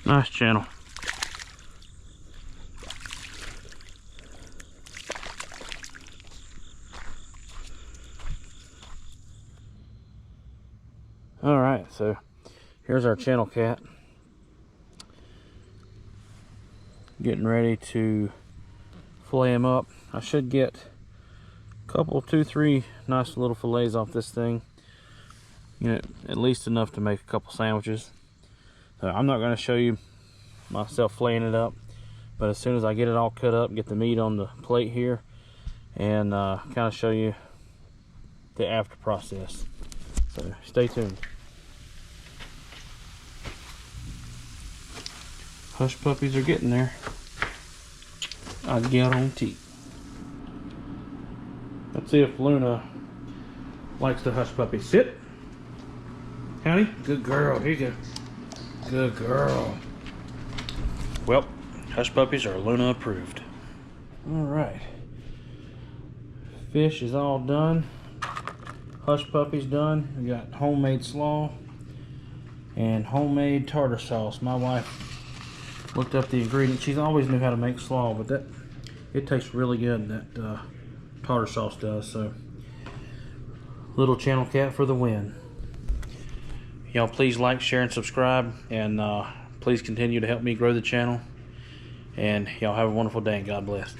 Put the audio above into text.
Nice channel. All right, so here's our channel cat. Getting ready to fillet him up. I should get a couple, 2, 3 nice little fillets off this thing. You know, at least enough to make a couple sandwiches. So I'm not going to show you myself filleting it up, but as soon as I get it all cut up, get the meat on the plate here, and kind of show you the after process. So stay tuned. Hush puppies are getting there. I guarantee. Let's see if Luna likes the hush puppy. Sit. Honey, good girl. Here you go. Good girl. Well, hush puppies are Luna approved. Alright. Fish is all done. Hush puppies done. We got homemade slaw and homemade tartar sauce. My wife looked up the ingredients. She's always knew how to make slaw, but it tastes really good. That tartar sauce does. So, little channel cat for the win. Y'all please like, share, and subscribe, and please continue to help me grow the channel. And y'all have a wonderful day, and God bless.